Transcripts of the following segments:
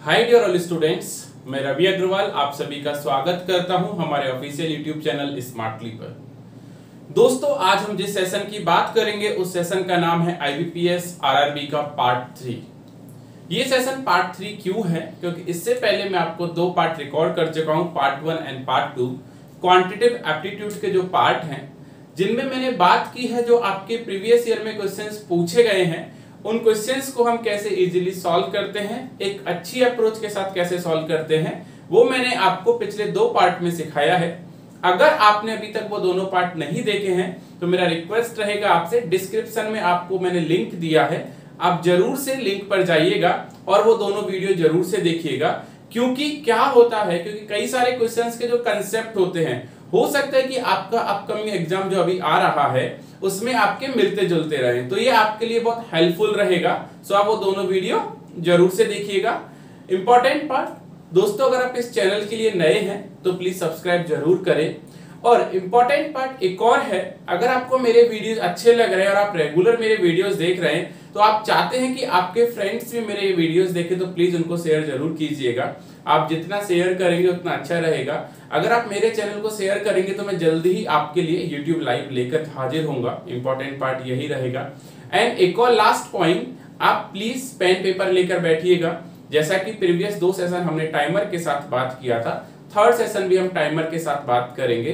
Hi dear all students, मैं रवि अग्रवाल आप सभी का स्वागत करता हूं हमारे ऑफिशियल यूट्यूब चैनल स्मार्टली पर। दोस्तों, आज हम जिस सेशन की बात करेंगे उस सेशन का नाम है आईबीपीएस आरआरबी का पार्ट 3। ये सेशन पार्ट 3 क्यों है? क्योंकि इससे पहले मैं आपको दो पार्ट रिकॉर्ड कर चुका हूं, part 1 and part 2 quantitative aptitude के जो पार्ट हैं, जिनमें मैंने बात की है जो आपके प्रीवियस ईयर में क्वेश्चंस पूछे गए हैं, उन क्वेश्चंस को हम कैसे इजीली सॉल्व करते हैं, एक अच्छी अप्रोच के साथ कैसे सॉल्व करते हैं, वो मैंने आपको पिछले दो पार्ट में सिखाया है। अगर आपने अभी तक वो दोनों पार्ट नहीं देखे हैं तो मेरा रिक्वेस्ट रहेगा आपसे, डिस्क्रिप्शन में आपको मैंने लिंक दिया है, आप जरूर से लिंक पर जाइएगा और वो दोनों वीडियो जरूर से देखिएगा। क्योंकि क्या होता है, क्योंकि कई सारे क्वेश्चंस के जो कंसेप्ट होते हैं, हो सकता है कि आपका अपकमिंग एग्जाम जो अभी आ रहा है उसमें आपके मिलते जुलते रहे, तो ये आपके लिए बहुत हेल्पफुल रहेगा। सो आप वो दोनों वीडियो जरूर से देखिएगा। इंपॉर्टेंट पार्ट दोस्तों, अगर आप इस चैनल के लिए नए हैं तो प्लीज सब्सक्राइब जरूर करें। और इंपॉर्टेंट पार्ट एक और है, अगर आपको मेरे वीडियोस अच्छे लग रहे हैं और आप रेगुलर मेरे वीडियोस देख रहे हैं तो आप चाहते हैं कि आपके फ्रेंड्स भी मेरे वीडियोस देखें, तो प्लीज उनको शेयर जरूर कीजिएगा। आप जितना शेयर करेंगे उतना अच्छा रहेगा। अगर आप मेरे चैनल को शेयर करेंगे तो मैं जल्दी ही आपके लिए YouTube लाइव लेकर हाजिर होऊंगा। इंपॉर्टेंट पार्ट यही रहेगा। एंड एक और लास्ट पॉइंट, आप प्लीज पेन पेपर लेकर बैठिएगा। जैसा कि प्रीवियस दो सेशन हमने टाइमर के साथ बात किया था, थर्ड सेशन भी हम टाइमर के साथ बात करेंगे।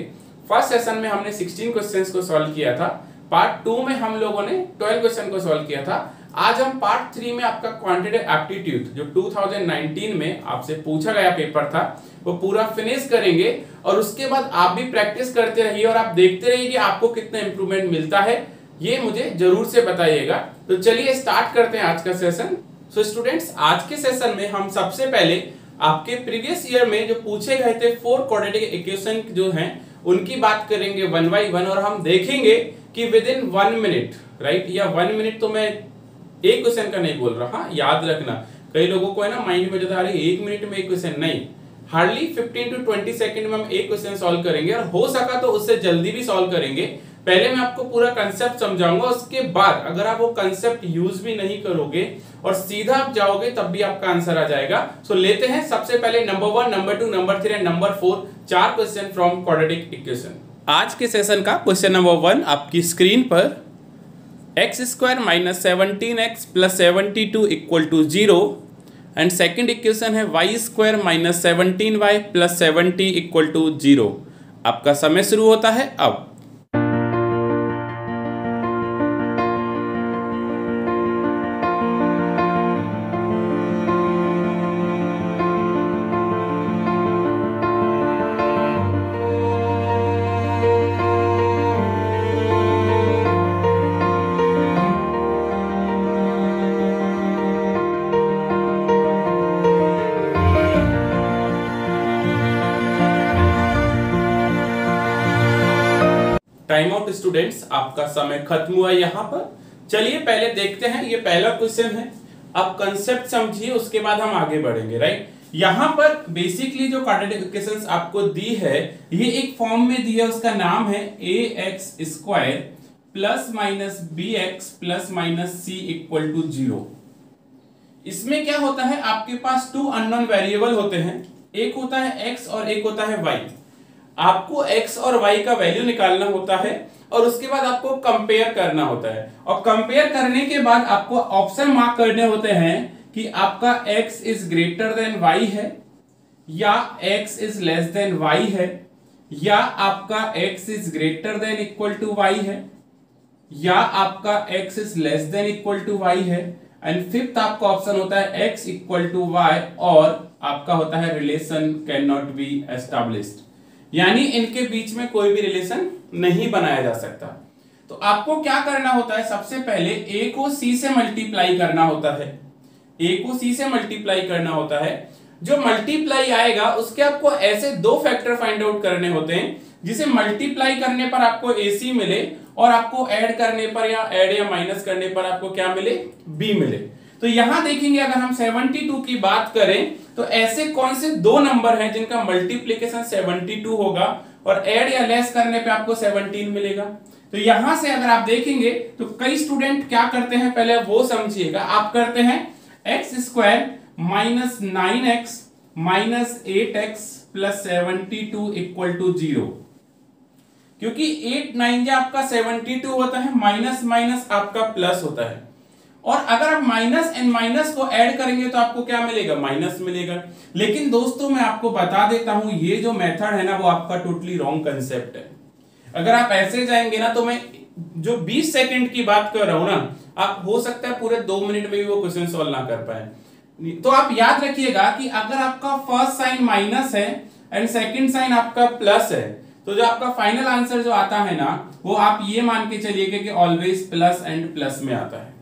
फर्स्ट सेशन में हमने 16 क्वेश्चंस को सॉल्व किया था, पार्ट 2 में हम लोगों ने 12 क्वेश्चन को सॉल्व किया था। आज हम पार्ट 3 में आपका क्वांटिटेटिव एप्टीट्यूड जो 2019 में आपसे पूछा गया पेपर था वो पूरा फिनिश करेंगे, और उसके बाद आप भी प्रैक्टिस करते रहिए और आप देखते रहिए कि आपको कितना इंप्रूवमेंट मिलता है, ये मुझे जरूर से बताइएगा। तो चलिए स्टार्ट करते हैं आज का सेशन। सो स्टूडेंट्स, आज के सेशन में हम सबसे पहले आपके प्रीवियस ईयर में जो पूछे गए थे 4 क्वाड्रेटिक इक्वेशन जो हैं उनकी बात करेंगे 1 by 1, और हम देखेंगे कि विद इन 1 मिनट, राइट, या 1 मिनट तो मैं एक क्वेश्चन का नहीं बोल रहा, याद रखना। कई लोगों को है ना माइंड में जाता है 1 मिनट में एक क्वेश्चन, नहीं, हार्डली 15 to 20 सेकंड में हम एक क्वेश्चन सॉल्व करेंगे, और हो सका तो उससे जल्दी भी सॉल्व करेंगे। पहले मैं आपको पूरा कंसेप्ट समझाऊंगा, उसके बाद अगर आप वो कंसेप्ट यूज भी नहीं करोगे और सीधा आप जाओगे तब भी आपका आंसर आ जाएगा। सो लेते हैं सबसे पहले number 1, number 2, number 3 and number 4 4 question from quadratic equation. आज के सेशन का क्वेश्चन नंबर 1 आपकी स्क्रीन पर, x² - 17x + 72 = 0, and second equation है y² - 17y + 70 = 0। आपका समय शुरू होता है अब। टाइम आउट स्टूडेंट्स, आपका समय खत्म हुआ यहाँ पर। चलिए पहले देखते हैं, ये पहला क्वेश्चन है। अब कंसेप्ट समझिए, उसके बाद हम आगे बढ़ेंगे, राइट। यहाँ पर बेसिकली जो क्वाड्रेटिक इक्वेशंस आपको दी है, ये एक फॉर्म में दी है, उसका नाम है ax² + bx + c = 0। इसमें क्या होता है, आपके पास 2 अननोन वेरिएबल होते हैं, एक होता है x और एक होता है y। आपको x और y का वैल्यू निकालना होता है और उसके बाद आपको कंपेयर करना होता है, और कंपेयर करने के बाद आपको ऑप्शन मार्क करने होते हैं कि आपका x is greater than y है, या x is less than y है, या आपका x is greater than equal to y है, या आपका x is less than equal to y है, एंड फिफ्थ आपका ऑप्शन होता है x इक्वल टू y, और आपका होता है relation can not be established, यानी इनके बीच में कोई भी रिलेशन नहीं बनाया जा सकता। तो आपको क्या करना होता है, सबसे पहले a को c से मल्टीप्लाई करना होता है, a को c से मल्टीप्लाई करना होता है। जो मल्टीप्लाई आएगा उसके आपको ऐसे दो फैक्टर फाइंड आउट करने होते हैं, जिसे मल्टीप्लाई करने पर आपको ac मिले और आपको ऐड करने पर या ऐड या माइनस करने पर आपको क्या मिले, b मिले। तो यहां देखेंगे, अगर हम 72 की बात करें तो ऐसे कौन से दो नंबर हैं जिनका मल्टीप्लिकेशन 72 होगा और ऐड या लेस करने पे आपको 17 मिलेगा। तो यहां से अगर आप देखेंगे तो कई स्टूडेंट क्या करते हैं, पहले वो समझिएगा। आप करते हैं x² minus 9x minus 8x plus 72 equal to 0। क्योंकि 8 9 आपका 72 होता है, माइनस माइनस आपका प्लस होता है, और अगर आप माइनस एंड माइनस को ऐड करेंगे तो आपको क्या मिलेगा, माइनस मिलेगा। लेकिन दोस्तों मैं आपको बता देता हूं, ये जो मेथड है ना वो आपका टोटली रॉन्ग कंसेप्ट है। अगर आप ऐसे जाएंगे ना, तो मैं जो 20 सेकंड की बात कर रहा हूं ना, आप हो सकता है पूरे 2 मिनट में भी वो क्वेश्चन सॉल्व ना कर पाए। तो आप याद रखिएगा कि अगर आपका फर्स्ट साइन माइनस है एंड सेकंड साइन आपका प्लस है, तो जो आपका फाइनल आंसर जो आता है ना, वो आप ये मान के चलिएगा कि ऑलवेज प्लस एंड प्लस में आता है।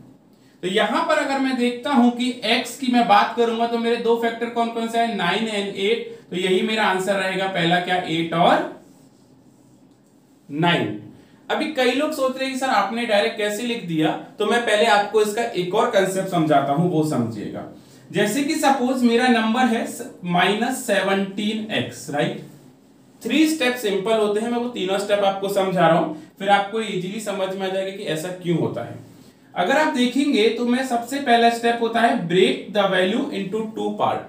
तो यहां पर अगर मैं देखता हूं कि x की मैं बात करूंगा तो मेरे दो फैक्टर कौन कौन से हैं, 9 एंड 8, तो यही मेरा आंसर रहेगा पहला, क्या, 8 और 9। अभी कई लोग सोच रहे हैं कि सर आपने डायरेक्ट कैसे लिख दिया, तो मैं पहले आपको इसका एक और कंसेप्ट समझाता हूं, वो समझिएगा। जैसे कि सपोज मेरा नंबर है -17x, राइट। 3 स्टेप सिंपल होते हैं, मैं वो तीनों स्टेप आपको समझा रहा हूं, फिर आपको इजीली समझ में आ जाएगा कि ऐसा क्यों होता है। अगर आप देखेंगे तो मैं सबसे पहला स्टेप होता है break the value into 2 part.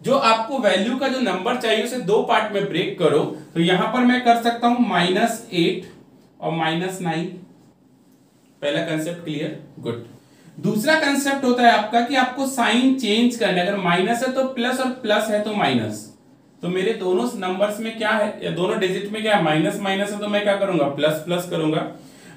जो आपको वैल्यू का जो नंबर चाहिए उसे 2 पार्ट में ब्रेक करो। तो यहां पर मैं कर सकता हूं -8 और -9। पहला कंसेप्ट क्लियर, गुड। दूसरा कंसेप्ट होता है आपका कि आपको साइन चेंज करना है। अगर माइनस है तो प्लस और प्लस है तो माइनस। तो मेरे दोनों नंबर्स में क्या है, या दोनों डिजिट में क्या है, माइनस माइनस है, तो मैं क्या करूंगा, प्लस प्लस करूंगा।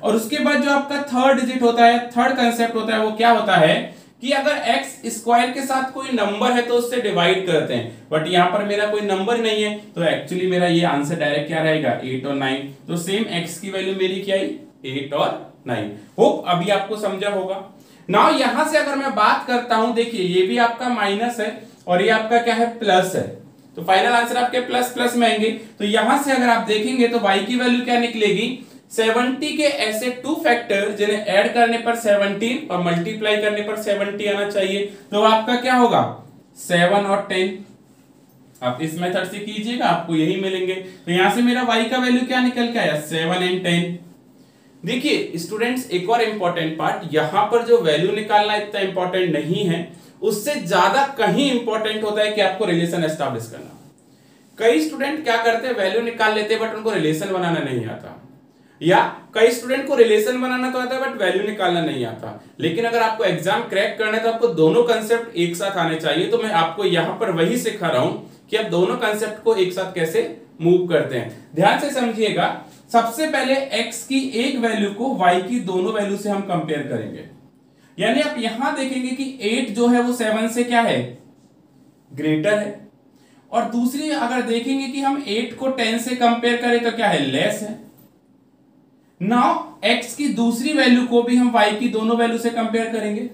और उसके बाद जो आपका थर्ड डिजिट होता है, थर्ड कंसेप्ट होता है, वो क्या होता है कि अगर x स्क्वायर के साथ कोई नंबर है तो उससे डिवाइड करते हैं, बट यहां पर मेरा कोई नंबर नहीं है, तो एक्चुअली मेरा ये आंसर डायरेक्ट क्या रहेगा, 8 और 9। तो सेम x की वैल्यू मेरी क्या है, 8 और 9। होप अभी आपको समझा होगा। नाउ यहां से अगर मैं बात करता हूं, देखिए ये भी आपका माइनस है और ये आपका क्या है, प्लस है, तो फाइनल आंसर आपके प्लस प्लस में आएंगे। तो यहां से अगर आप देखेंगे तो y की वैल्यू क्या निकलेगी, 70 के ऐसे 2 फैक्टर जिन्हें ऐड करने पर 17 और मल्टीप्लाई करने पर 70 आना चाहिए, तो आपका क्या होगा, 7 और 10। आप इस मेथड से कीजिएगा, आपको यही मिलेंगे। तो यहां से मेरा y का वैल्यू क्या निकल के आया, 7 एंड 10। देखिए स्टूडेंट्स, एक और इंपॉर्टेंट पार्ट, यहां पर जो वैल्यू निकालना इतना इंपॉर्टेंट नहीं है, उससे ज्यादा कहीं इंपॉर्टेंट होता है कि आपको रिलेशन एस्टैब्लिश करना। कई स्टूडेंट क्या करते हैं, वैल्यू निकाल लेते हैं बट उनको रिलेशन बनाना नहीं आता, या कई स्टूडेंट को रिलेशन बनाना तो आता है बट वैल्यू निकालना नहीं आता। लेकिन अगर आपको एग्जाम क्रैक करना है तो आपको दोनों कंसेप्ट एक साथ आने चाहिए। तो मैं आपको यहां पर वही सिखा रहा हूं कि आप दोनों कंसेप्ट को एक साथ कैसे मूव करते हैं। ध्यान से समझिएगा। सबसे पहले x की एक वैल्यू को y की दोनों वैल्यू से हम कंपेयर करेंगे। यानी आप यहां देखेंगे कि 8 जो है वो 7 से क्या है, ग्रेटर है, और दूसरी अगर देखेंगे कि हम 8 को 10 से कंपेयर करें तो क्या है, लेस है। नाउ x की दूसरी वैल्यू को भी हम y की दोनों वैल्यू से कंपेयर करेंगे।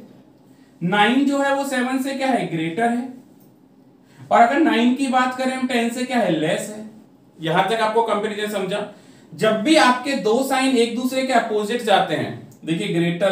9 जो है वो 7 से क्या है, ग्रेटर है, और अगर 9 की बात करें हम 10 से क्या है, लेस है। यहां तक आपको कंपैरिजन समझा। जब भी आपके दो साइन एक दूसरे के अपोजिट जाते हैं, देखिए ग्रेटर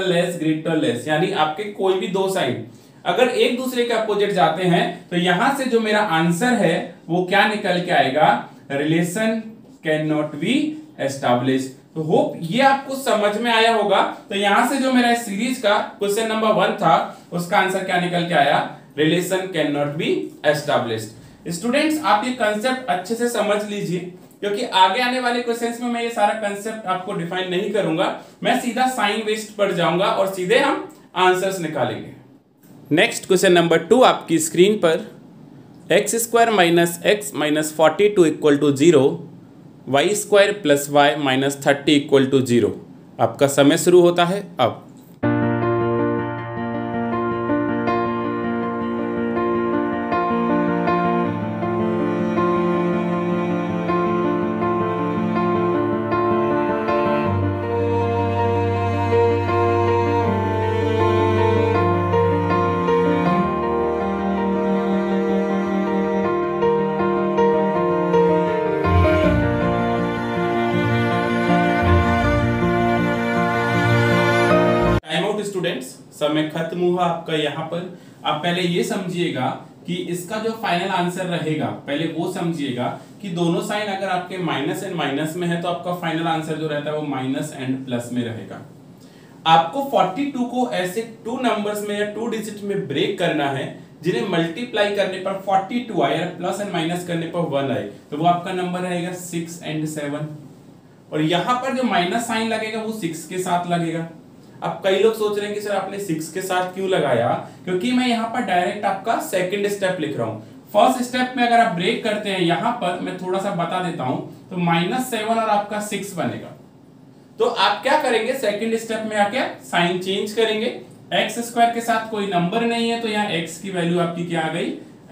लेस, यानी आपके कोई भी दो साइन अगर एक दूसरे के अपोजिट जाते हैं, तो यहां से जो मेरा आंसर है वो क्या निकल के आएगा, relation can not be establish. तो होप ये आपको समझ में आया होगा। तो यहां से जो मेरा सीरीज का क्वेश्चन नंबर 1 था, उसका आंसर क्या निकल के आया, relation can not be established. Students, आप ये कंसेप्ट अच्छे से समझ लीजिए, क्योंकि आगे आने वाले क्वेश्चंस में मैं ये सारा कंसेप्ट आपको डिफाइन नहीं करूंगा, मैं सीधा साइन वेस्ट पर जाऊंगा और सीधे हम आंसर्स निकालेंगे। नेक्स्ट क्वेश्चन नंबर 2 आपकी स्क्रीन पर, x square minus x minus 42 equal to 0, y square plus y minus 30 equal to 0। आपका समय शुरू होता है अब। स्टूडेंट्स, समय खत्म हुआ आपका। यहाँ पर आप पहले ये समझिएगा कि इसका जो फाइनल आंसर रहेगा, पहले वो समझिएगा कि दोनों साइन अगर आपके माइनस एंड माइनस में है तो आपका फाइनल आंसर जो रहता है वो माइनस एंड प्लस में रहेगा। आपको 42 को ऐसे 2 नंबर्स में या 2 डिजिट में ब्रेक करना है जिन्हें मल्टीप्लाई करने पर 42 आए, प्लस एंड माइनस करने पर 1 आए, तो वो आपका नंबर रहेगा 6 and 7। और यहां पर जो माइनस साइन लगेगा वो 6 के साथ लगेगा। अब कई लोग सोच रहे हैं कि सर आपने 6 के साथ क्यों लगाया, क्योंकि मैं यहाँ पर डायरेक्ट आपका सेकंड स्टेप लिख रहा हूँ। फर्स्ट स्टेप में अगर आप ब्रेक करते हैं, यहां पर मैं थोड़ा सा बता देता हूं, तो -7 और आपका 6 बनेगा। तो आप क्या करेंगे, सेकंड स्टेप में आके साइन चेंज करेंगे। एक्स स्क्वायर के साथ कोई नंबर नहीं है, तो यहाँ x की वैल्यू आपकी क्या आ गई,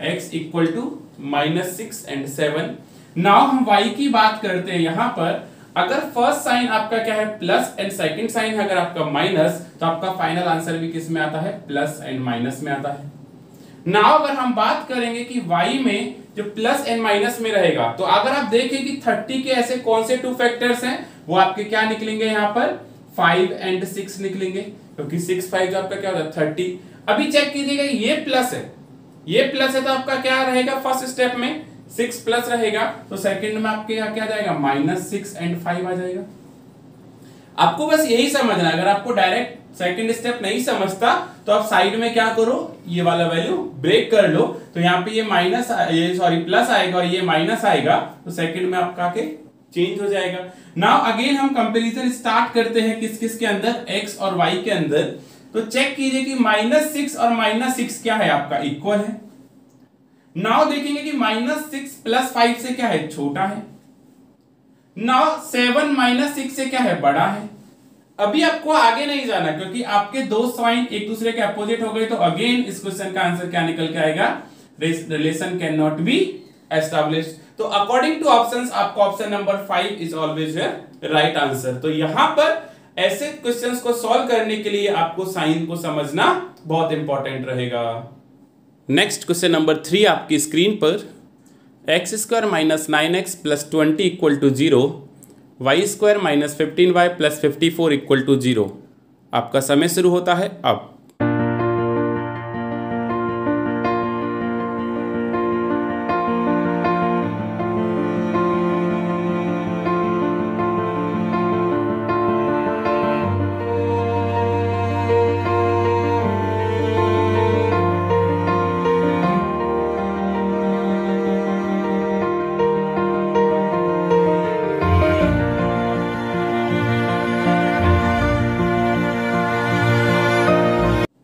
x equal to -6 and 7। Now हम y की बात करते हैं। यहां पर अगर फर्स्ट साइन आपका क्या है प्लस एंड सेकंड साइन अगर आपका माइनस, तो आपका फाइनल आंसर भी किस में आता है, प्लस एंड माइनस में आता है। नाउ अगर हम बात करेंगे कि y में जो प्लस एंड माइनस में रहेगा, तो अगर आप देखें कि 30 के ऐसे कौन से 2 फैक्टर्स हैं, वो आपके क्या निकलेंगे, यहाँ पर 5 and 6 निकलेंगे, क्योंकि 6 5 जो आपका क्या होता है 30। अभी चेक कीजिएगा, ये प्लस है, ये प्लस है, तो आपका क्या रहेगा, फर्स्ट स्टेप में 6 प्लस रहेगा, तो सेकंड में आपके यहाँ क्या जाएगा, -6 and 5 आ जाएगा। आपको बस यही समझना है। अगर आपको डायरेक्ट सेकंड स्टेप नहीं समझता, तो आप साइड में क्या करो, ये वाला वैल्यू ब्रेक कर लो, तो यहाँ पे ये प्लस आएगा और ये माइनस आएगा, तो सेकंड में आपका आके चेंज हो जाएगा। नाउ अगेन हम कंपैरिजन स्टार्ट करते हैं किस किस के अंदर, x और y के अंदर। तो चेक कीजिए कि -6 और -6 क्या है, आपका इक्वल है। नाउ देखेंगे कि -6 + 5 से क्या है, छोटा है। नाउ 7 -6 से क्या है, बड़ा है। अभी आपको आगे नहीं जाना, क्योंकि आपके दो साइन एक दूसरे के अपोजिट हो गए, तो अगेन इस क्वेश्चन का आंसर क्या निकल के आएगा, relation can not be established. तो अकॉर्डिंग टू ऑप्शंस, आपका option number 5 is always right answer. तो यहां पर ऐसे क्वेश्चंस को सॉल्व करने के लिए आपको साइन को समझना बहुत इंपॉर्टेंट रहेगा। नेक्स्ट क्वेश्चन नंबर 3 आपकी स्क्रीन पर, x² - 9x + 20 = 0, y² - 15y + 54 = 0। आपका समय शुरू होता है अब।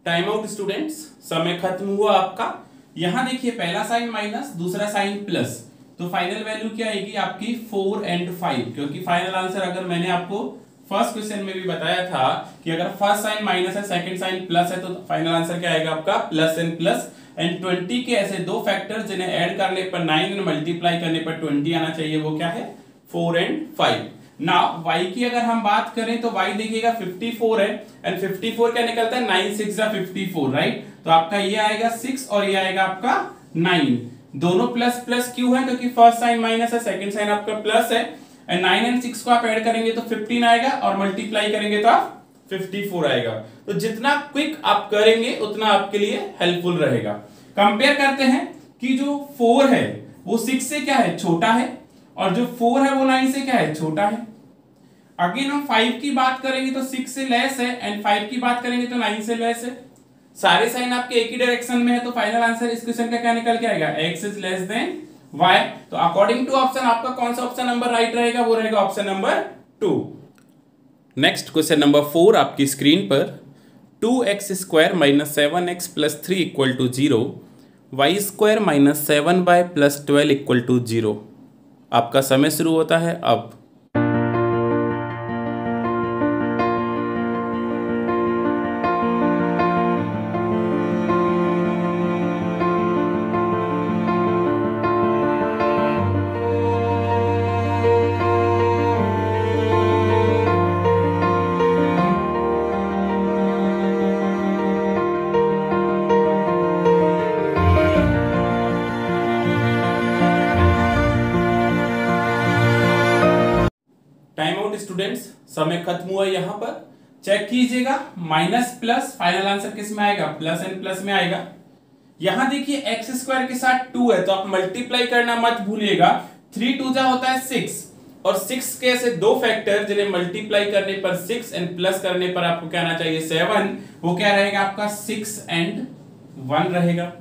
टाइम आउट स्टूडेंट्स, समय खत्म हुआ आपका। यहां देखिए पहला साइन माइनस, दूसरा साइन प्लस, तो फाइनल वैल्यू क्या आएगी आपकी 4 and 5, क्योंकि फाइनल आंसर अगर मैंने आपको फर्स्ट क्वेश्चन में भी बताया था कि अगर फर्स्ट साइन माइनस है, सेकंड साइन प्लस है, तो फाइनल आंसर क्या आएगा आपका प्लस एंड प्लस। एंड 20 के ऐसे दो फैक्टर्स जिन्हें ऐड करने पर 9 एंड मल्टीप्लाई करने पर 20 आना चाहिए, वो क्या है 4 and 5। नाउ y की अगर हम बात करें तो y देखिएगा 54 है, एंड 54 क्या निकलता है 9 6 54, राइट। तो आपका ये आएगा 6 और ये आएगा आपका 9। दोनों प्लस प्लस क्यों है, क्योंकि फर्स्ट साइन माइनस है, सेकंड साइन आपका प्लस है, एंड 9 and 6 को आप ऐड करेंगे तो 15 आएगा, और मल्टीप्लाई करेंगे तो आप 54 आएगा। तो जितना क्विक आप करेंगे उतना आपके लिए हेल्पफुल रहेगा। कंपेयर करते हैं कि जो 4 है वो 6 से क्या है, छोटा है, और जो 4 है वो 9 से क्या है, छोटा है। अगेन हम 5 की बात करेंगे तो 6 से लेस है, एंड 5 की बात करेंगे तो 9 से लेस है। सारे साइन आपके एक ही डायरेक्शन में है, तो फाइनल आंसर इस क्वेश्चन का क्या निकल के आएगा, x is less than y। तो अकॉर्डिंग टू ऑप्शन आपका कौन सा ऑप्शन नंबर राइट रहेगा, वो रहेगा option number 2। Next question number 4 आपकी स्क्रीन पर, 2x² - 7x + 3 = 0, y² - 7y + 12 = 0। आपका समय शुरू होता है अब। टाइम आउट स्टूडेंट्स, समय खत्म हुआ। यहां पर चेक कीजिएगा, माइनस प्लस फाइनल आंसर किस में आएगा, प्लस एंड प्लस में आएगा। यहां देखिए x² के साथ 2 है, तो आप मल्टीप्लाई करना मत भूलिएगा। 3 2 जा होता है 6, और 6 के ऐसे दो फैक्टर जिन्हें मल्टीप्लाई करने पर 6 एंड प्लस करने पर आपको क्या आना चाहिए 7, वो क्या रहेगा आपका 6 and 1 रहेगा।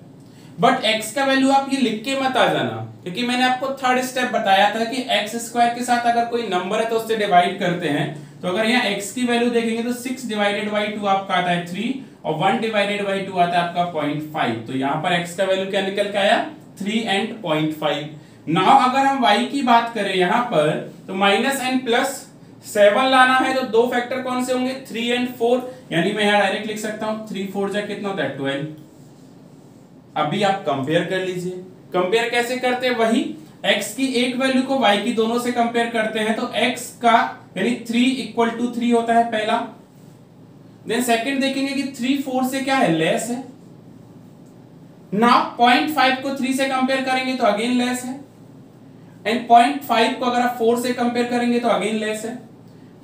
बट x का वैल्यू आप ये लिख के मत आ जाना, क्योंकि मैंने आपको थर्ड स्टेप बताया था कि x स्क्वायर के साथ अगर कोई नंबर है तो उससे डिवाइड करते हैं। तो अगर यहाँ x की वैल्यू देखेंगे तो 6 डिवाइडेड बाई 2 आपका आता है 3 और 1 डिवाइडेड बाई 2 आता है आपका 0.5। तो यहाँ पर x का वैल्यू क्या निकल के आया 3 एंड 0.5। नाउ अगर हम y की बात करें यहाँ पर तो माइनस एंड प्लस 7 लाना है तो दो फैक्टर कौन से होंगे 3 एंड 4, यानी मैं यहाँ डायरेक्ट लिख सकता हूँ 3 4 जा कितना होता है 12। अभी आप कंपेयर कर लीजिए। कंपेयर कैसे करते हैं, वही x की एक वैल्यू को y की दोनों से कंपेयर करते हैं तो x का यानी 3 इक्वल टू 3 होता है पहला। देन सेकंड देखेंगे कि 3 4 से क्या है लेस है। नाउ 0.5 को 3 से कंपेयर करेंगे तो अगेन लेस है एंड 0.5 को अगर आप 4 से कंपेयर करेंगे तो अगेन लेस है।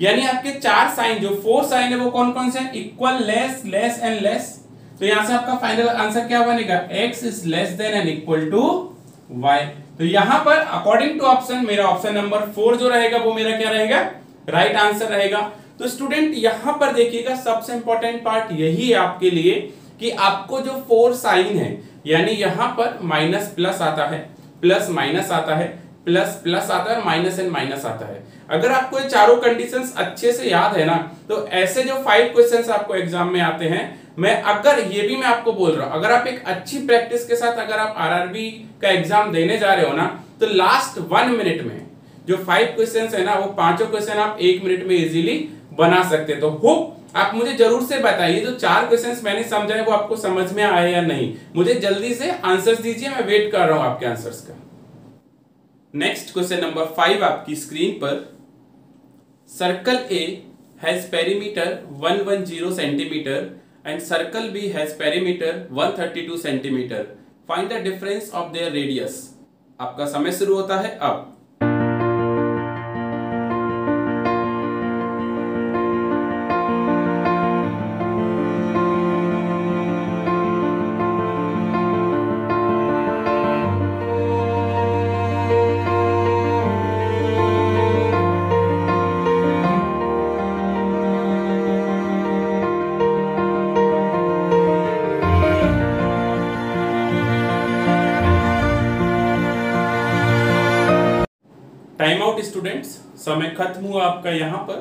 यानी आपके चार साइन जो 4 साइन है वो कौन कौन से हैं, equal, less, less and less. तो यहां से आपका फाइनल आंसर क्या बनेगा, x is less than and equal to y। तो यहां पर अकॉर्डिंग टू ऑप्शन मेरा ऑप्शन नंबर 4 जो रहेगा वो मेरा क्या रहेगा, राइट आंसर रहेगा। तो स्टूडेंट यहां पर देखिएगा सबसे इंपॉर्टेंट पार्ट यही है आपके लिए कि आपको जो 4 साइन है, यानी यहां पर माइनस प्लस आता है, प्लस माइनस आता है, प्लस प्लस आता है, माइनस एंड माइनस आता है। अगर आपको ये चारों कंडीशंस अच्छे से याद है ना, तो ऐसे जो 5 क्वेश्चंस आपको एग्जाम में आते हैं, मैं आपको बोल रहा हूं, अगर आप एक अच्छी प्रैक्टिस के साथ अगर आप आरआरबी का एग्जाम देने जा रहे हो ना, तो लास्ट 1 मिनट में जो 5 क्वेश्चंस है ना, वो पांचों क्वेश्चन आप 1 मिनट में इजीली बना सकते। तो होप आप मुझे जरूर से बताइए जो 4 क्वेश्चंस मैंने समझाए वो आपको समझ में आए या नहीं। मुझे जल्दी से आंसर्स दीजिए, मैं वेट कर रहा हूं आपके आंसर्स का। नेक्स्ट क्वेश्चन नंबर 5 आपकी स्क्रीन पर, circle A has perimeter 110 centimeter and circle B has perimeter 132 centimeter. Find the difference of their radius. आपका समय शुरू होता है अब। टाइम आउट स्टूडेंट्स, समय खत्म हुआ आपका। यहां पर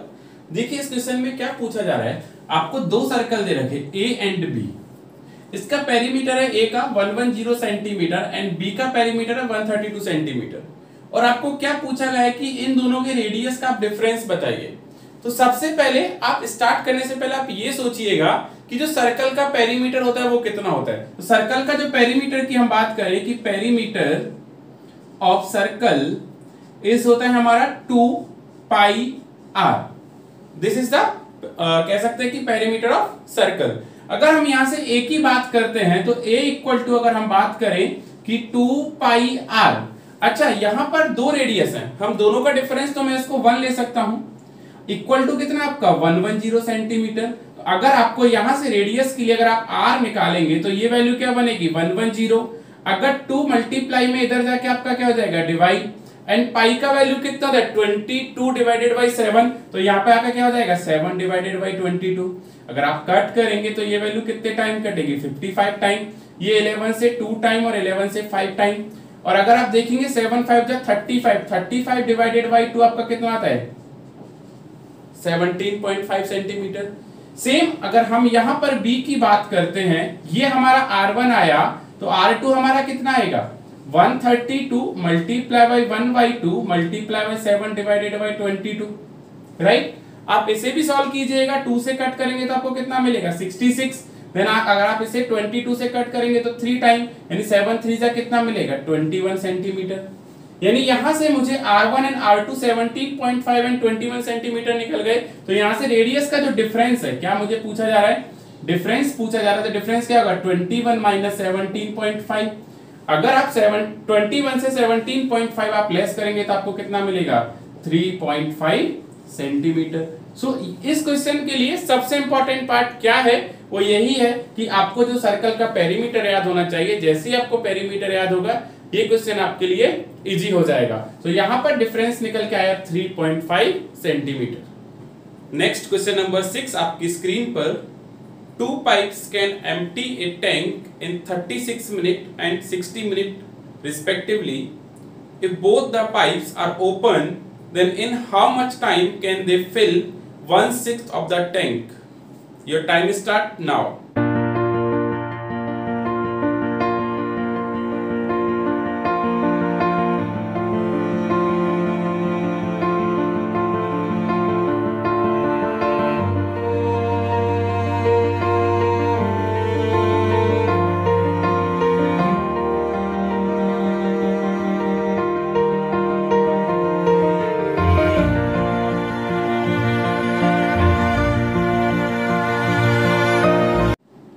देखिए इस क्वेश्चन में क्या पूछा जा रहा है, आपको दो सर्कल दे रखे A एंड B। इसका पेरीमीटर है A का 110 सेंटीमीटर एंड B का पेरीमीटर है 132 सेंटीमीटर, और आपको क्या पूछा गया है कि इन दोनों के रेडियस का आप डिफरेंस बताइए। तो सबसे पहले आप स्टार्ट करने से पहले आप ये सोचिएगा कि जो सर्कल का पेरीमीटर होता है वो कितना होता है। तो सर्कल का जो पेरीमीटर की हम बात करें कि पेरीमीटर ऑफ सर्कल इस होता है हमारा 2 पाई r। दिस इज द कह सकते हैं कि पेरीमीटर ऑफ सर्कल। अगर हम यहां से a की बात करते हैं तो a इक्वल टू अगर हम बात करें कि 2 पाई r। अच्छा यहां पर दो रेडियस हैं, हम दोनों का डिफरेंस तो मैं इसको 1 ले सकता हूं, इक्वल टू कितना आपका 110 सेंटीमीटर। तो अगर आपको यहां से रेडियस के लिए अगर आप r निकालेंगे तो ये वैल्यू क्या बनेगी 110। अगर 2 मल्टीप्लाई में इधर जाके आपका क्या हो जाएगा डिवाइड, एंड पाई का वैल्यू कितना होता है 22 डिवाइडेड बाई 7। तो यहाँ पे आकर क्या हो जाएगा 7 डिवाइडेड बाई 22। अगर आप कट करेंगे तो ये वैल्यू कितने टाइम कटेगी 55 टाइम, ये 11 से 2 टाइम और 11 से 5 टाइम। और अगर आप देखेंगे 7 5 जा 35 डिवाइडेड बाई 2 आपका कितना आता है 17.5 सेंटीमीटर। सेम अगर हम यहाँ पर B की बात करते हैं, ये हमारा R1 आया तो R2 हमारा कितना आएगा 132 multiply by 1/2 multiply by 7 divided by 22, right. आप इसे भी सॉल्व कीजिएगा, 2 से कट करेंगे तो आपको कितना मिलेगा 66। देन अगर आप इसे 22 से कट करेंगे तो 3 टाइम, यानी 7 3 जा कितना मिलेगा 21 सेंटीमीटर। यानी यहां से मुझे R1 and R2 17.5 and 21 centimetre निकल गए। तो यहां से रेडियस का जो डिफरेंस है, क्या मुझे पूछा जा रहा है, डिफरेंस पूछा जा रहा है। तो डिफरेंस क्या होगा 21 माइनस 17.5। अगर आप 21 से 17.5 आप लेस करेंगे तो आपको कितना मिलेगा 3.5 सेंटीमीटर। सो इस क्वेश्चन के लिए सबसे इंपॉर्टेंट पार्ट क्या है, वो यही है कि आपको जो सर्कल का पेरीमीटर याद होना चाहिए। जैसे ही आपको पेरीमीटर याद होगा ये क्वेश्चन आपके लिए इजी हो जाएगा। तो यहां पर डिफरेंस निकल के आया 3.5 सेंटीमीटर। नेक्स्ट क्वेश्चन नंबर 6 आपकी स्क्रीन पर, two pipes can empty a tank in 36 minutes and 60 minutes respectively. If both the pipes are open, then in how much time can they fill 1/6 of the tank? Your time start now.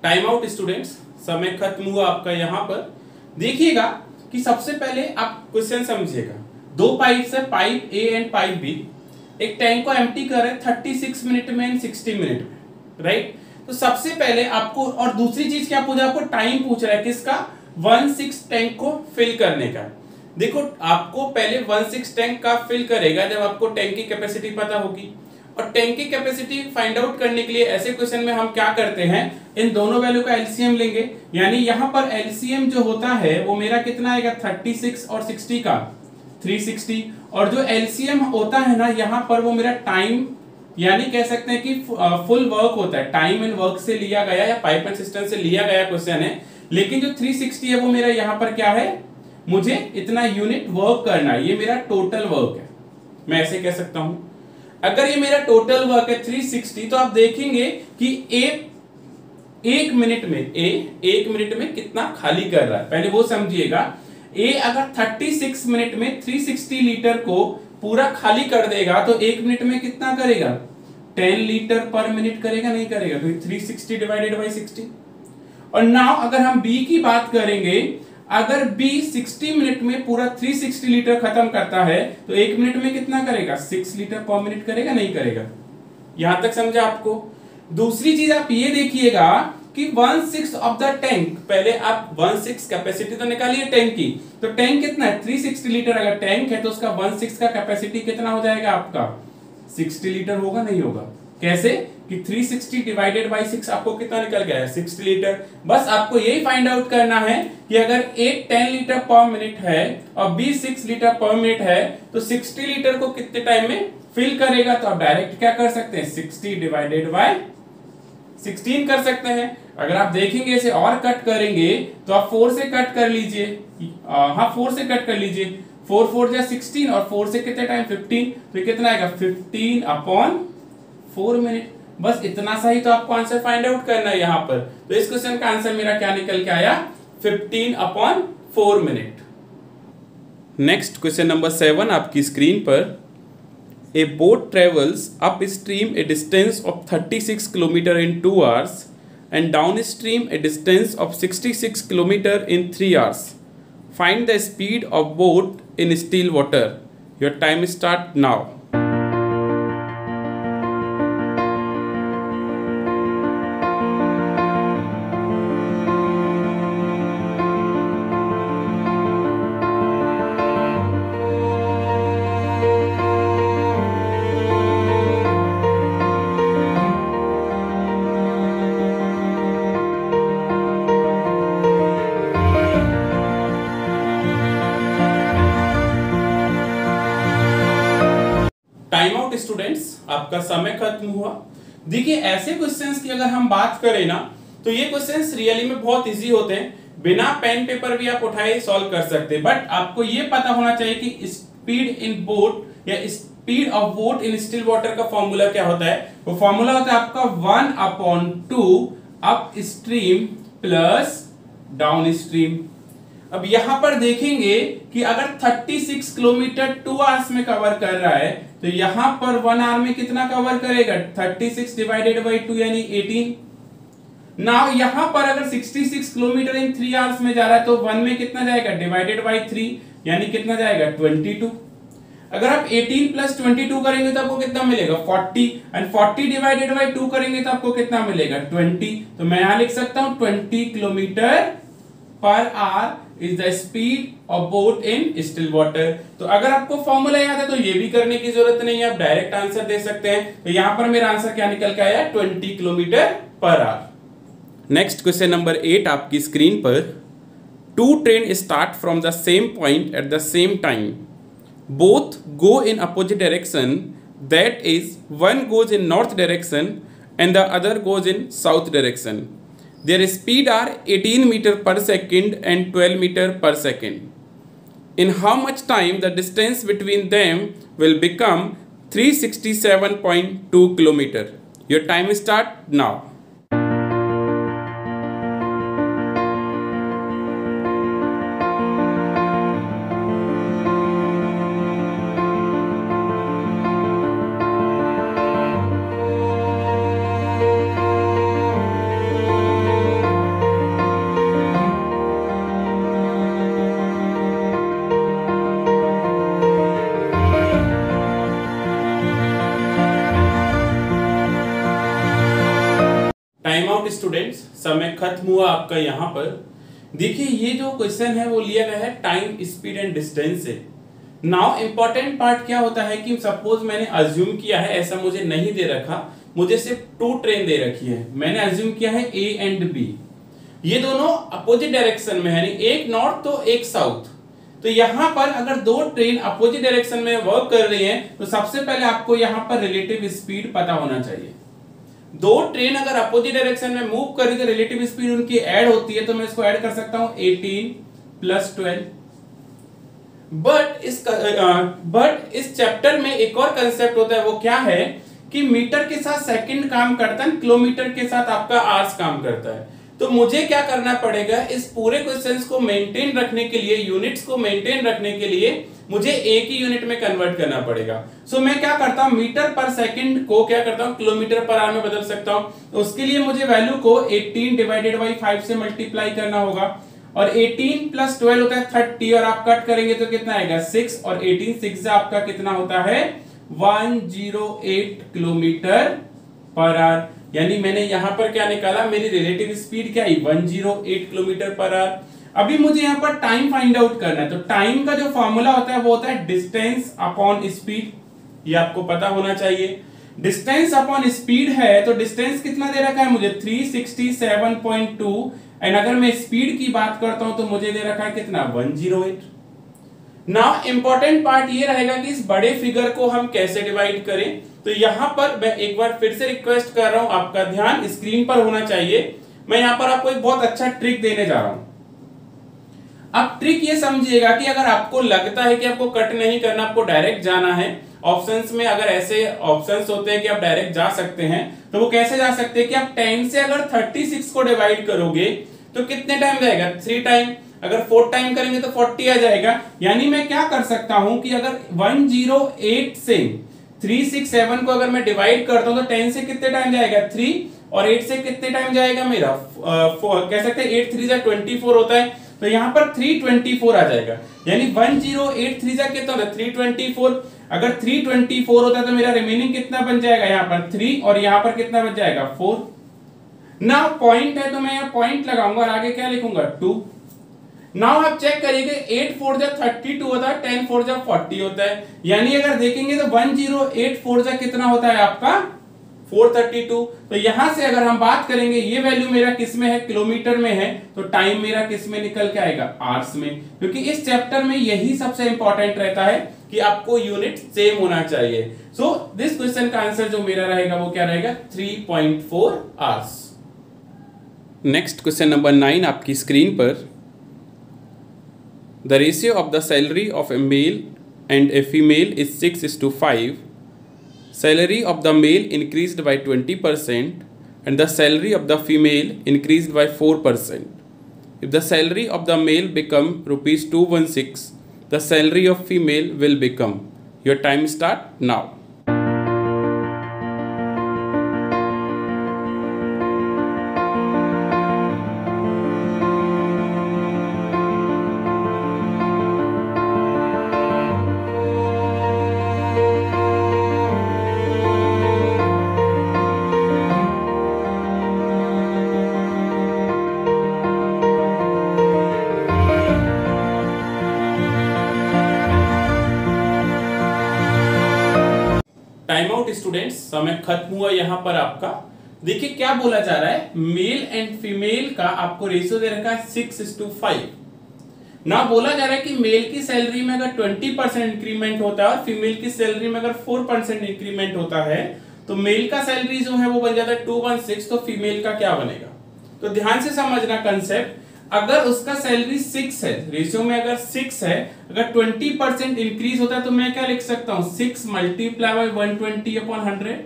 Time out students, समय खत्म हुआ आपका। यहाँ पर देखिएगा कि सबसे पहले आप क्वेश्चन समझिएगा। दो पाइप्स है, pipe A and pipe B, एक टैंक को एम्प्टी कर रहे 36 मिनट में एंड 60 मिनट में, राइट। तो सबसे पहले आपको, और दूसरी चीज क्या पूछा, आपको टाइम पूछ रहा है किसका, 1/6 टैंक को फिल करने का। देखो आपको पहले 1/6 टैंक का फिल करेगा जब आपको टैंक की कैपेसिटी पता होगी। और टैंक की कैपेसिटी फाइंड आउट करने के लिए ऐसे क्वेश्चन में हम क्या करते हैं, इन दोनों वैल्यू का एलसीएम लेंगे। यानी यहाँ पर एलसीएम जो होता है वो मेरा कितना आएगा, 36 और 60 का 360। और जो एलसीएम होता है ना यहाँ पर, वो मेरा टाइम, यानी कह सकते हैं कि फुल वर्क होता है, टाइम एंड वर्क से लिया गया या पाइप एंड सिस्टम से लिया गया क्वेश्चन है। लेकिन जो 360 है वो मेरा यहाँ पर क्या है, मुझे इतना यूनिट वर्क करना है, ये मेरा टोटल वर्क है। मैं ऐसे कह सकता हूं, अगर ये मेरा टोटल वर्क है 360, तो आप देखेंगे कि एक मिनट में कितना खाली कर रहा है, पहले वो समझिएगा। ए अगर 36 मिनट में 360 लीटर को पूरा खाली कर देगा तो एक मिनट में कितना करेगा, 10 लीटर पर मिनट करेगा, नहीं करेगा, तो 360 डिवाइडेड बाई 60। और नाउ अगर हम बी की बात करेंगे, अगर बी 60 मिनट में पूरा 360 लीटर खत्म करता है तो एक मिनट में कितना करेगा, 6 लीटर पर मिनट करेगा, नहीं करेगा। यहां तक समझा आपको। दूसरी चीज आप ये देखिएगा कि 1/6 ऑफ द टैंक, पहले आप 1/6 कैपेसिटी तो निकालिए टैंक की। तो टैंक कितना है, 360 लीटर अगर टैंक है तो उसका 1/6 का कैपेसिटी कितना हो जाएगा आपका, 60 लीटर होगा, नहीं होगा। कैसे कि 360 डिवाइडेड बाई 6 आपको कितना निकल गया है, 60 लीटर। बस आपको यही फाइंड आउट करना है कि अगर एक 10 लीटर पर मिनट है और बी 6 लीटर पर मिनट है तो 60 लीटर को कितने टाइम में फिल करेगा। तो आप डायरेक्ट क्या कर सकते हैं, 60 डिवाइडेड बाई 16 कर सकते हैं। अगर आप देखेंगे इसे और कट करेंगे तो आप 4 से कट कर लीजिए, हाँ 4 से कट कर लीजिए, 4 4 जा 16 और 4 से कितने टाइम 15, तो कितना आएगा 15/4 मिनट। बस इतना सा ही तो आपको आंसर फाइंड आउट करना है यहाँ पर। तो इस क्वेश्चन का आंसर मेरा क्या निकल के आया, 15/4 मिनट। नेक्स्ट क्वेश्चन नंबर 7 आपकी स्क्रीन पर। A boat travels upstream a distance of 36 km in 2 hours and downstream a distance of 66 km in 3 hours. Find the speed of boat in still water. Your time start now. Time out students, आपका समय खत्म हुआ। देखिए ऐसे questions की अगर हम बात करें ना, तो ये क्वेश्चंस रियली में बहुत इजी होते हैं, बिना पेन पेपर भी आप उठाए सॉल्व कर सकते हैं। बट आपको ये पता होना चाहिए कि स्पीड इन बोट या speed of boat in still water का फॉर्मूला क्या होता है। वो फॉर्मूला होता है आपका 1/2 up stream plus down stream. अब यहां पर देखेंगे कि अगर 36 किलोमीटर 2 आवर्स में कवर कर रहा है तो यहां पर 1 आवर में कितना कवर करेगा, 36 डिवाइडेड बाई 2 यानी 18। नाउ यहां पर अगर 66 किलोमीटर इन 3 आवर्स में जा रहा है तो 1 में कितना जाएगा, डिवाइडेड बाई 3 यानी कितना जाएगा, 22। अगर आप 18 प्लस 22 करेंगे तो आपको कितना मिलेगा, 40। एंड 40 डिवाइडेड बाई 2 करेंगे तो आपको कितना मिलेगा, 20। तो मैं यहां लिख सकता हूं 20 kilometre per hour is the speed of boat in still water. तो अगर आपको फॉर्मूला याद है तो ये भी करने की जरूरत नहीं है, आप डायरेक्ट आंसर दे सकते हैं। तो यहां पर मेरा आंसर क्या निकल के आया, 20 kilometre per hour. Next question number 8 आपकी स्क्रीन पर, two train start from the same point at the same time, both go in opposite direction, that is one goes in north direction and the other goes in south direction. Their speed are 18 meter per second and 12 meter per second. In how much time the distance between them will become 367.2 kilometer. Your time start now. Time out students, समय खत्म हुआ आपका। यहाँ पर देखिए ये जो question है वो लिया गया है टाइम, स्पीड एंड डिस्टेंस से। नाउ इंपॉर्टेंट पार्ट क्या होता है कि सपोज मैंने अज्यूम किया है, ऐसा मुझे नहीं दे रखा, मुझे सिर्फ टू ट्रेन दे रखी है, मैंने अज्यूम किया है ए एंड बी, ये दोनों अपोजिट डायरेक्शन में है, एक नॉर्थ तो एक साउथ। तो यहाँ पर अगर दो ट्रेन अपोजिट डायरेक्शन में वर्क कर रही हैं तो सबसे पहले आपको यहाँ पर रिलेटिव स्पीड पता होना चाहिए। दो ट्रेन अगर अपोजिट डायरेक्शन में मूव कर रही तो रिलेटिव स्पीड उनकी ऐड होती है, तो मैं इसको ऐड कर सकता हूं 18 प्लस 12। बट इस चैप्टर में एक और कंसेप्ट होता है, वो क्या है कि मीटर के साथ सेकंड काम करता है, किलोमीटर के साथ आपका आवर्स काम करता है। तो मुझे क्या करना पड़ेगा, इस पूरे क्वेश्चंस को मेंटेन रखने के लिए, यूनिट्स को मेंटेन रखने के लिए मुझे एक ही यूनिट में कन्वर्ट करना पड़ेगा। सो मैं क्या करता हूं, मीटर पर सेकंड को क्या करता हूं किलोमीटर पर आवर में बदल सकता हूं। तो उसके लिए मुझे वैल्यू को 18 डिवाइडेड बाई 5 से मल्टीप्लाई करना होगा, और 18 प्लस 12 होता है 30, और आप कट करेंगे तो कितना आएगा 6, और 18 6 से आपका कितना होता है 108 किलोमीटर पर आवर। यानी मैंने यहां पर क्या निकाला, मेरी रिलेटिव स्पीड क्या है 108 किलोमीटर पर आवर। अभी मुझे यहां पर टाइम फाइंड आउट करना है, तो टाइम का जो फॉर्मूला होता है वो होता है डिस्टेंस अपॉन स्पीड, ये आपको पता होना चाहिए। डिस्टेंस अपॉन स्पीड है तो डिस्टेंस कितना दे रखा है मुझे 367.2, एंड अगर मैं स्पीड की बात करता हूं तो मुझे दे रखा है कितना 108। नाउ इंपॉर्टेंट पार्ट ये रहेगा कि इस बड़े फिगर को हम कैसे डिवाइड करें। तो यहां पर मैं एक बार फिर से रिक्वेस्ट कर रहा हूं, आपका ध्यान स्क्रीन पर होना चाहिए। मैं यहां पर आपको एक बहुत अच्छा ट्रिक देने जा रहा हूं। अब ट्रिक ये समझिएगा कि अगर आपको लगता है कि आपको कट नहीं करना, आपको डायरेक्ट जाना है, ऑप्शंस में अगर ऐसे ऑप्शंस होते हैं कि आप डायरेक्ट जा सकते हैं, तो वो कैसे जा सकते हैं कि आप 10 से अगर 36 को डिवाइड करोगे तो कितने टाइम जाएगा 3 टाइम, अगर 4 टाइम करेंगे तो 40 आ जाएगा। यानी मैं क्या कर सकता हूं कि अगर 108 से 367 को अगर मैं डिवाइड करता हूं तो 10 से कितने टाइम जाएगा 3, और 8 से कितने टाइम जाएगा मेरा 4, कह सकते हैं 8 3 जा 24 होता है, तो यहां पर 324 आ जाएगा। यानी 1083 जा कितना होता है 324। अगर 324 होता है तो मेरा रिमेनिंग कितना बन जाएगा यहाँ पर 3, और यहाँ पर कितना बच जाएगा 4। नाउ पॉइंट है तो मैं यहाँ पॉइंट लगाऊंगा और आगे क्या लिखूंगा 2। नाउ आप चेक करिएगा 8 4 जा 32 होता है, 10 4 जा 40 होता है। यानी अगर देखेंगे तो 1084 जा कितना होता है आपका 432। तो यहां से अगर हम बात करेंगे ये वैल्यू मेरा किस में है, किलोमीटर में है, तो टाइम मेरा किस में निकल के आएगा आवर्स में, क्योंकि इस चैप्टर में यही सबसे इंपॉर्टेंट रहता है कि आपको यूनिट सेम होना चाहिए। सो दिस क्वेश्चन का आंसर जो मेरा रहेगा वो क्या रहेगा 3.4 आवर्स। नेक्स्ट क्वेश्चन नंबर 9 आपकी स्क्रीन पर, the ratio of the salary of A male and a female is 6:5. Salary of the male increased by 20% and the salary of the female increased by 4%. If the salary of the male become rupees 216, the salary of female will become. Your time start now. Time out students, समय खत्म हुआ यहाँ पर आपका। देखिए क्या बोला जा रहा है, मेल एंड फीमेल का आपको रेशियो दे रखा है 6:5। ना बोला जा रहा है कि मेल की सैलरी में अगर 20% इंक्रीमेंट होता है और फीमेल की सैलरी में अगर 4% इंक्रीमेंट होता है तो मेल का सैलरी जो है वो बन जाता है 216, तो फीमेल का क्या बनेगा। तो ध्यान से समझना कंसेप्ट, अगर उसका सैलरी 6 है, रेशियो में अगर 6 है, अगर 20% इंक्रीज होता है तो मैं क्या लिख सकता हूं, 6 मल्टीप्लाई बाय 120/100,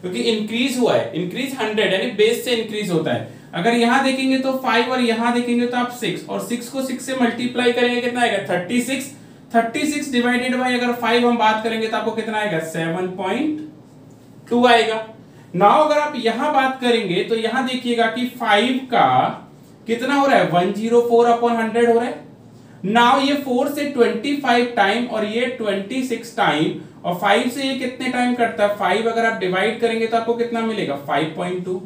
क्योंकि इंक्रीज हुआ है, इंक्रीज 100 यानी बेस से इंक्रीज होता है। अगर यहां देखेंगे तो 5 और यहां देखेंगे तो आप 6, और 6 को 6 से मल्टीप्लाई करेंगे कितना आएगा 36, 36 डिवाइडेड बाय अगर 5 हम बात करेंगे तो आपको कितना आएगा 7.2 आएगा। नाउ अगर आप यहां बात करेंगे तो यहां देखिएगा कि 5 का कितना हो रहा है 104/100 हो रहा है। नाउ ये 4 से 25 टाइम और ये 26 टाइम, और 5 से ये कितने टाइम करता है 5 अगर आप डिवाइड करेंगे तो आपको कितना मिलेगा 5.2।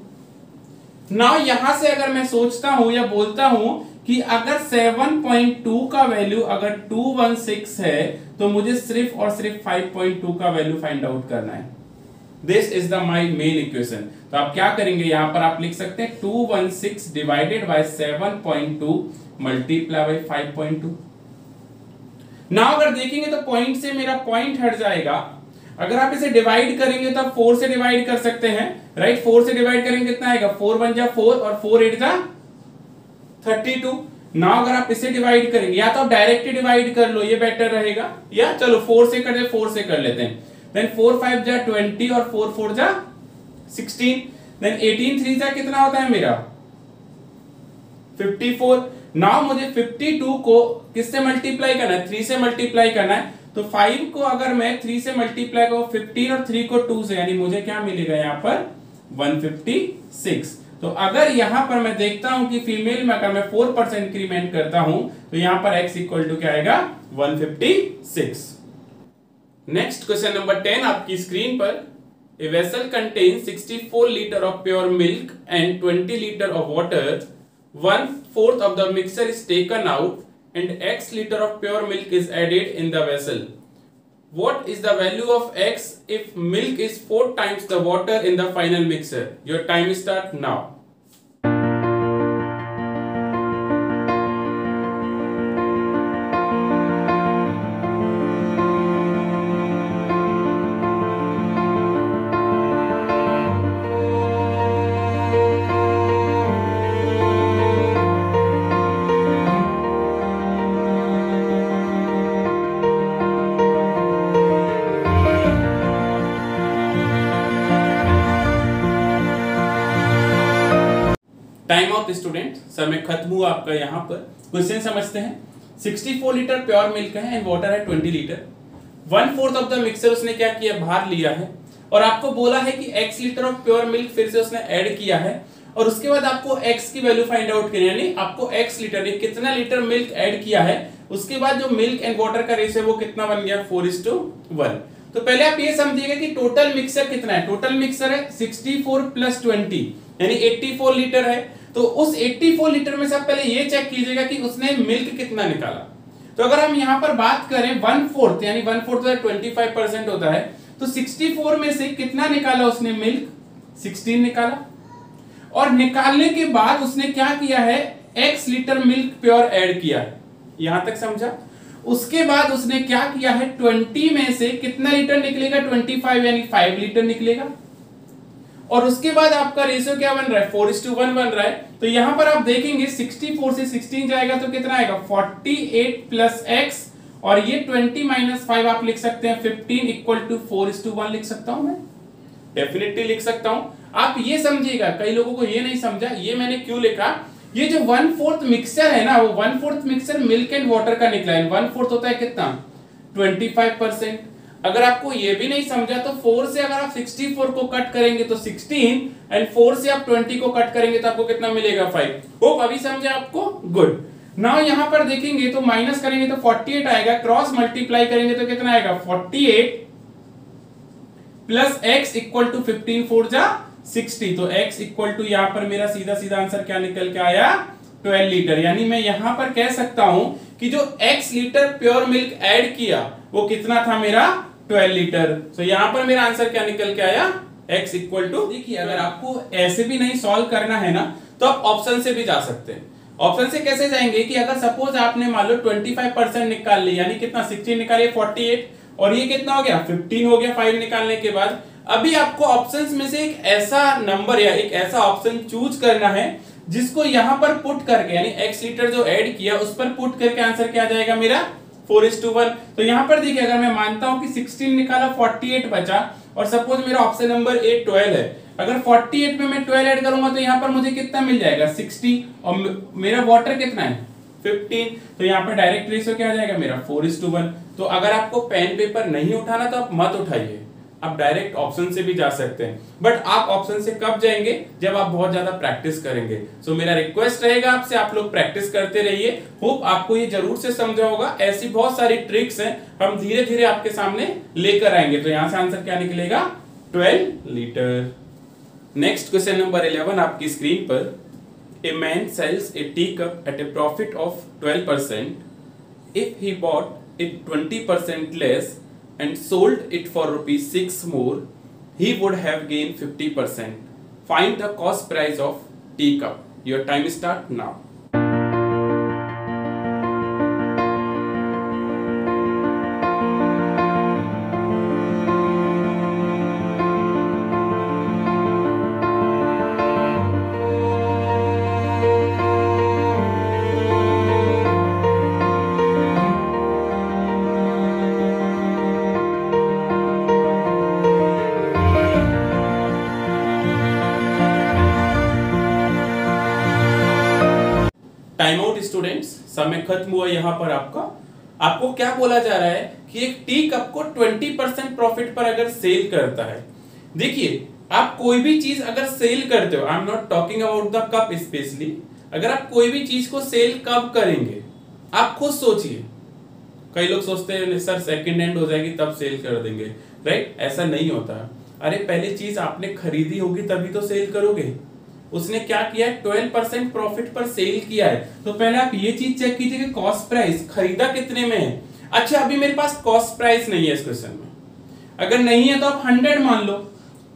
नाउ यहां से अगर मैं सोचता हूं या बोलता हूं कि अगर 7.2 का वैल्यू अगर 216 है तो मुझे सिर्फ और सिर्फ 5.2 का वैल्यू फाइंड आउट करना है। This is the my main equation. तो आप क्या करेंगे, यहां पर आप लिख सकते हैं 216 divided by 7.2 multiply by 5.2। Now अगर देखेंगे तो पॉइंट से मेरा पॉइंट हट जाएगा। अगर आप इसे डिवाइड करेंगे तो आप 4 से डिवाइड कर सकते हैं, राइट। 4 से डिवाइड करेंगे कितना आएगा 4 1 जा 4 और 4 8 जा 32। नाउ अगर आप इसे डिवाइड करेंगे या तो आप डायरेक्टली डिवाइड कर लो, ये बेटर रहेगा, या चलो 4 से कर दे, 4 से कर लेते हैं। देन 4 5 जा 20 और 4 4 जा 16। देन 18 3 जा कितना होता है मेरा 54। नाउ मुझे 52 को किससे मल्टीप्लाई करना है 3 से मल्टीप्लाई करना है। तो 5 को अगर मैं 3 से मल्टीप्लाई करूं 15 और 3 को 2 से, यानी मुझे क्या मिलेगा यहाँ पर 156। तो अगर यहां पर मैं देखता हूं कि फीमेल में अगर मैं 4% इंक्रीमेंट करता हूं तो यहां पर x इक्वल टू क्या आएगा 156। नेक्स्ट क्वेश्चन नंबर 10 आपकी स्क्रीन पर। A vessel contains 64 liter of pure milk and 20 liter of water. 1/4 of the mixture is taken out and x liter of pure milk is added in the vessel. What is the value of x if milk is 4 times the water in the final mixture? Your time start now. Time out student, समय खत्म हुआ आपका। यहाँ पर question समझते हैं। 64 litre pure milk है and water है 20 लीटर। 1/4 ऑफ द मिक्सर उसने क्या किया बाहर लिया है, और आपको बोला है कि x litre of pure milk फिर से उसने ऐड किया है, और उसके बाद आपको x की वैल्यू फाइंड आउट करनी है। यानी आपको x लीटर कितना लीटर मिल्क ऐड किया है, उसके बाद जो मिल्क एंड वाटर का रेशियो वो कितना बन गया 4:1। तो पहले आप ये समझिएगा कि टोटल मिक्सर कितना है। टोटल मिक्सर है 64 + 20 यानी 84 लीटर है। तो उस 84 लीटर में से आप पहले ये चेक कीजिएगा कि उसने मिल्क कितना निकाला। तो अगर हम यहां पर बात करें 1/4 यानी 1/4 तो 25% होता है, तो 64 में से कितना निकाला उसने मिल्क 16 निकाला, और निकालने के बाद उसने क्या किया है x litre milk pure add किया है। यहां तक समझा। उसके बाद उसने क्या किया है 20 में से कितना लीटर निकलेगा 25 यानी 5 लीटर निकलेगा, और उसके बाद आपका रेशियो क्या बन रहा है 4:1 बन रहा है। तो यहां पर आप देखेंगे 64 से 16 जाएगा तो कितना आएगा 48 + x, और ये 20 - 5 आप लिख सकते हैं 15 = 4:1 लिख सकता हूं मैं, डेफिनेटली लिख सकता हूं। आप ये समझिएगा, कई लोगों को ये नहीं समझा, ये मैंने क्यों लिखा। ये जो 1/4 मिक्सचर है ना, वो 1/4 मिक्सचर मिल्क एंड वाटर का निकला है। 1/4 होता है कितना 25%। अगर आपको ये भी नहीं समझा तो 4 से अगर आप 64 को कट करेंगे तो 16, एंड 4 से आप 20 को कट करेंगे तो आपको कितना मिलेगा 5। होप अभी समझे आपको, गुड। नाउ यहां पर देखेंगे तो माइनस करेंगे तो 48 आएगा, क्रॉस मल्टीप्लाई करेंगे तो कितना आएगा 48 + x = 15 4 जा 60। तो x = यहां पर मेरा सीधा सीधा आंसर क्या निकल के आया 12 लीटर। यानी मैं यहां पर कह सकता हूं कि जो x litre pure milk add किया वो कितना था मेरा 12 लीटर। तो यहां पर मेरा आंसर क्या निकल के आया x इक्वल टू, देखिए अगर आपको ऐसे भी नहीं सॉल्व करना है ना तो आप ऑप्शन से भी जा सकते हैं। ऑप्शन से कैसे जाएंगे कि अगर सपोज आपने मान लो 25% निकाल लिया, यानी कितना 16 निकालिए 48, और ये कितना हो गया 15 हो गया 5 निकालने के बाद। अभी आपको ऑप्शंस में से एक ऐसा नंबर या एक ऐसा ऑप्शन चूज करना है जिसको यहां पर पुट करके, यानी x लीटर जो ऐड किया उस पर पुट करके आंसर क्या आ जाएगा मेरा 4:1। तो यहां पर देखिए अगर मैं मानता हूं कि 16 निकाला 48 बचा, और सपोज मेरा ऑप्शन नंबर ए 12 है, अगर 48 में मैं 12 ऐड करूंगा तो यहां पर मुझे कितना मिल जाएगा 60, और मेरा वाटर कितना है 15, तो यहां पर डायरेक्ट रेशियो क्या आ जाएगा मेरा 4:1। तो अगर आपको पेन पेपर नहीं उठाना तो आप मत उठाइए, आप डायरेक्ट ऑप्शन से भी जा सकते हैं, बट आप ऑप्शन से कब जाएंगे जब आप बहुत ज्यादा प्रैक्टिस करेंगे। सो मेरा रिक्वेस्ट रहेगा आपसे, आप लोग प्रैक्टिस करते रहिए। होप आपको ये जरूर से समझा होगा। ऐसी बहुत सारी ट्रिक्स हैं, हम धीरे धीरे आपके सामने लेकर आएंगे। तो यहां से आंसर क्या निकलेगा 12 लीटर। नेक्स्ट क्वेश्चन नंबर 11 आपकी स्क्रीन पर। A man sells a tea cup at a profit of 12% if he bought it 20% less and sold it for ₹6 more, he would have gained 50%. Find the cost price of teacup. Your time start now. Time out students, समय खत्म हुआ। यहाँ पर आपको क्या बोला जा रहा है कि एक टी कप को 20% प्रॉफिट पर अगर सेल करता है। देखिए आप कोई भी चीज अगर सेल करते हो, I am not talking about the cup specially, अगर आप कोई भी चीज को सेल कब करेंगे आप खुद सोचिए। कई लोग सोचते हैं सर सेकंड हैंड हो जाएगी तब सेल कर देंगे, राइट? ऐसा नहीं होता। अरे पहले चीज आपने खरीदी होगी तभी तो सेल करोगे। उसने क्या किया है 12% प्रॉफिट पर सेल किया है, तो पहले आप ये चीज चेक कीजिए कि कॉस्ट प्राइस खरीदा कितने में है। अच्छा अभी मेरे पास कॉस्ट प्राइस नहीं है इस क्वेश्चन में, अगर नहीं है तो आप 100 मान लो।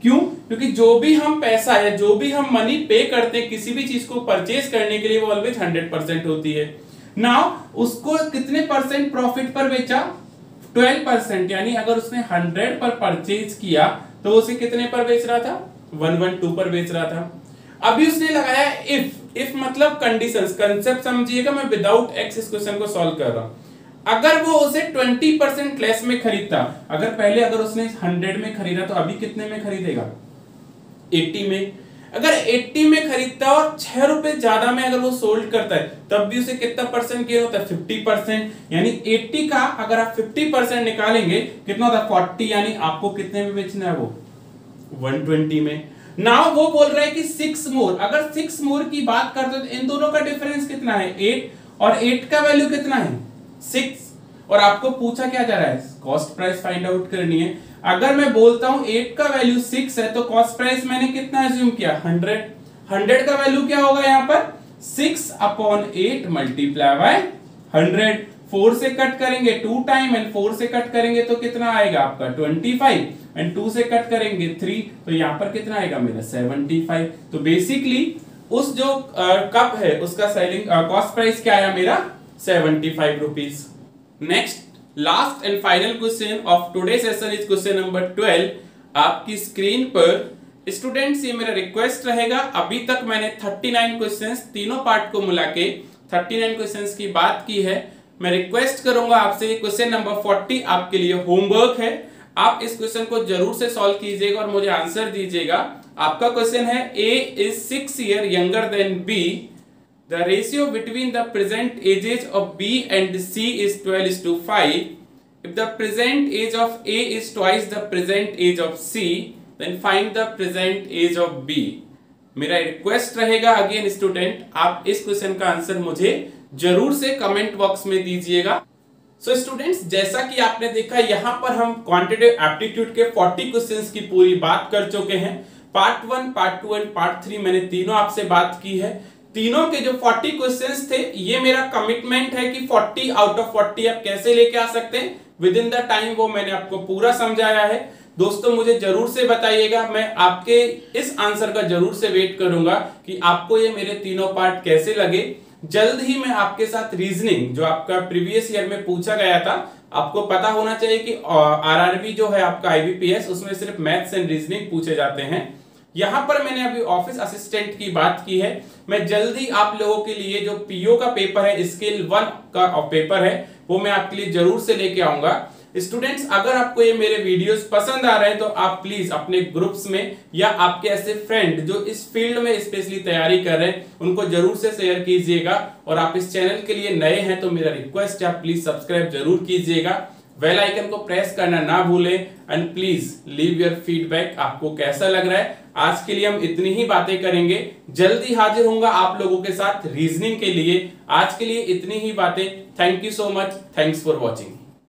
क्यों? क्योंकि जो भी हम पैसा या जो भी हम मनी पे करते हैं किसी भी चीज को परचेज करने के लिए वो ऑलवेज 100% होती है। नाउ उसको कितने परसेंट प्रॉफिट पर बेचा 12%, यानी अगर उसने 100 पर परचेज किया तो उसे कितने पर बेच रहा था 112 पर बेच रहा था। अभी उसने लगाया इफ मतलब कंडीशंस, कंसेप्ट समझिएगा, मैं विदाउट एक्स इस क्वेश्चन को सॉल्व कर रहा हूं। अगर वो उसे 20% लेस में खरीदता, अगर उसने 100 में खरीदा तो अभी कितने में खरीदेगा 80 में। अगर 80 में खरीदता और 6 रुपए ज्यादा में अगर वो सोल्ड करता है तब भी उसे कितना परसेंट गेन होता है 50%, यानी 80 का अगर आप 50% निकालेंगे कितना होता है 40, यानी आपको कितने में बेचना है वो 120 में। नाउ वो बोल रहा है कि 6 मोर, अगर 6 मोर की बात करते तो इन दोनों का डिफरेंस कितना है 8, और 8 का वैल्यू कितना है 6, और आपको पूछा क्या जा रहा है कॉस्ट प्राइस फाइंड आउट करनी है। अगर मैं बोलता हूं 8 का वैल्यू 6 है तो कॉस्ट प्राइस मैंने कितना अज्यूम किया 100 का वैल्यू क्या होगा यहाँ पर 6/8 मल्टीप्लाई बाय 100। 4 से कट करेंगे 2 टाइम एंड 4 से कट करेंगे तो कितना आएगा आपका 25, एंड 2 से कट करेंगे 3, तो यहां पर कितना आएगा मेरा 75। तो बेसिकली उस जो कप है उसका सेलिंग कॉस्ट प्राइस क्या आया मेरा 75 rupees. Next last and final question of today session is question number 12 आपकी स्क्रीन पर। स्टूडेंट्स ये मेरा रिक्वेस्ट रहेगा, अभी तक मैंने 39 क्वेश्चंस तीनों पार्ट को मिला के 39 क्वेश्चंस की बात की है। मैं रिक्वेस्ट करूंगा आपसे क्वेश्चन नंबर 40 आपके लिए होमवर्क है, आप इस क्वेश्चन को जरूर से सॉल्व कीजिएगा और मुझे आंसर दीजिएगा। आपका क्वेश्चन है A is 6 years younger than B, the ratio between the present ages of B and C is 12:5, if the present age of A is twice the present age of C, then find the present age of B। मेरा request रहेगा again student, आप इस question का answer मुझे जरूर से comment box में दीजिएगा। सो स्टूडेंट्स जैसा कि आपने देखा यहाँ पर हम क्वांटिटेटिव एप्टीट्यूड के 40 क्वेश्चंस की पूरी बात कर चुके हैं। पार्ट 1, पार्ट 2 एंड पार्ट 3 मैंने तीनों आपसे बात की है। तीनों के जो 40 क्वेश्चंस थे ये मेरा कमिटमेंट है कि 40 आउट ऑफ 40 आप कैसे लेके आ सकते हैं विद इन द टाइम, वो मैंने आपको पूरा समझाया है। दोस्तों मुझे जरूर से बताइएगा, मैं आपके इस आंसर का जरूर से वेट करूंगा कि आपको ये मेरे तीनों पार्ट कैसे लगे। जल्द ही मैं आपके साथ रीजनिंग जो आपका प्रीवियस ईयर में पूछा गया था, आपको पता होना चाहिए कि आरआरबी जो है आपका आईबीपीएस, उसमें सिर्फ मैथ्स एंड रीजनिंग पूछे जाते हैं। यहां पर मैंने अभी ऑफिस असिस्टेंट की बात की है, मैं जल्दी आप लोगों के लिए जो पीओ का पेपर है, स्केल 1 का पेपर है, वो मैं आपके लिए जरूर से लेके आऊंगा। स्टूडेंट्स, अगर आपको ये मेरे वीडियोस पसंद आ रहे हैं तो आप प्लीज अपने ग्रुप्स में या आपके ऐसे फ्रेंड जो इस फील्ड में स्पेशली तैयारी कर रहे हैं उनको जरूर से शेयर कीजिएगा। और आप इस चैनल के लिए नए हैं तो मेरा रिक्वेस्ट है आप प्लीज सब्सक्राइब जरूर कीजिएगा, बेल आइकन को प्रेस करना ना भूलें and please leave your feedback, आपको कैसा लग रहा है। आज के लिए हम इतनी ही बातें करेंगे, जल्दी हाजिर होऊंगा आप लोगों के साथ रीजनिंग के लिए। आज के लिए इतनी ही बातें। Thank you so much, thanks for watching.